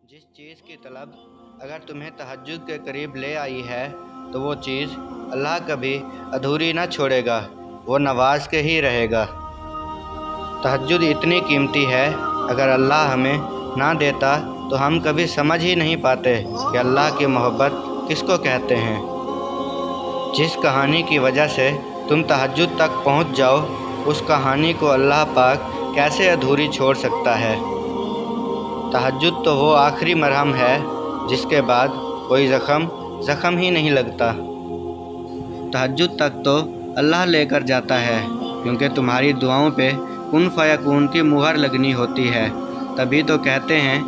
जिस चीज़ की तलब अगर तुम्हें तहज्जुद के करीब ले आई है तो वो चीज़ अल्लाह कभी अधूरी न छोड़ेगा, वो नवाज के ही रहेगा। तहज्जुद इतनी कीमती है, अगर अल्लाह हमें ना देता तो हम कभी समझ ही नहीं पाते कि अल्लाह की मोहब्बत किसको कहते हैं। जिस कहानी की वजह से तुम तहज्जुद तक पहुंच जाओ, उस कहानी को अल्लाह पाक कैसे अधूरी छोड़ सकता है। तहज्जुद तो वो आखिरी मरहम है जिसके बाद कोई ज़ख़म ही नहीं लगता। तहज्जुद तक तो अल्लाह लेकर जाता है, क्योंकि तुम्हारी दुआओं पे कुन फ़यकून की मुहर लगनी होती है। तभी तो कहते हैं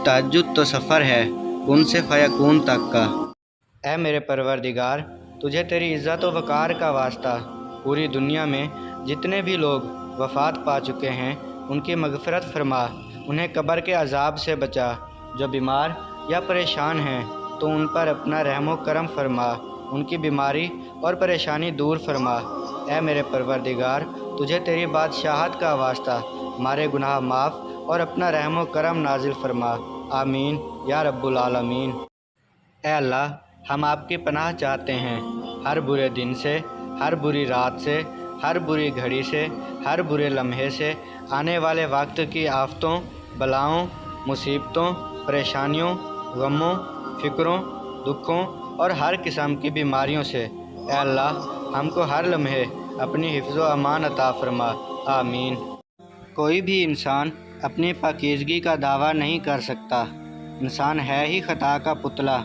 तहज्जुद तो सफ़र है कुन से फ़यकून तक का। ऐ मेरे परवरदिगार, तुझे तेरी इज़्ज़त व वक़ार का वास्ता, पूरी दुनिया में जितने भी लोग वफ़ात पा चुके हैं उनकी मग़फ़िरत फरमा, उन्हें कब्र के अज़ाब से बचा। जो बीमार या परेशान हैं तो उन पर अपना रहम व करम फरमा, उनकी बीमारी और परेशानी दूर फरमा। ऐ मेरे परवरदिगार, तुझे तेरी बादशाहत का वास्ता, हमारे गुनाह माफ़ और अपना रहम व करम नाजिल फरमा। आमीन या रब्बुल आलमीन। ऐ अल्लाह, हम आपकी पनाह चाहते हैं हर बुरे दिन से, हर बुरी रात से, हर बुरी घड़ी से, हर बुरे लम्हे से, आने वाले वक्त की आफतों, बलाओं, मुसीबतों, परेशानियों, गमों, फ़िक्रों, दुखों और हर किस्म की बीमारियों से। ऐ अल्लाह, हमको हर लम्हे अपनी हिफ्ज़ व अमान अता फरमा। आमीन। कोई भी इंसान अपनी पाकीज़गी का दावा नहीं कर सकता। इंसान है ही ख़ता का पुतला।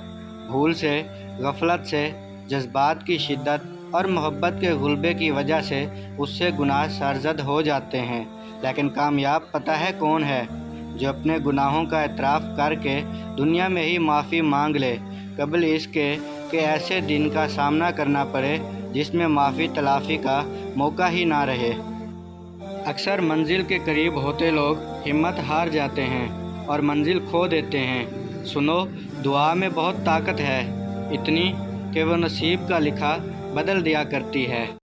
भूल से, गफलत से, जज्बात की शिद्दत और मोहब्बत के गुलबे की वजह से उससे गुनाह सरजद हो जाते हैं। लेकिन कामयाब पता है कौन है? जो अपने गुनाहों का एतराफ़ करके दुनिया में ही माफ़ी मांग ले, कबल इसके कि ऐसे दिन का सामना करना पड़े जिसमें माफ़ी तलाफ़ी का मौका ही ना रहे। अक्सर मंजिल के करीब होते लोग हिम्मत हार जाते हैं और मंजिल खो देते हैं। सुनो, दुआ में बहुत ताकत है, इतनी कि वो नसीब का लिखा बदल दिया करती है।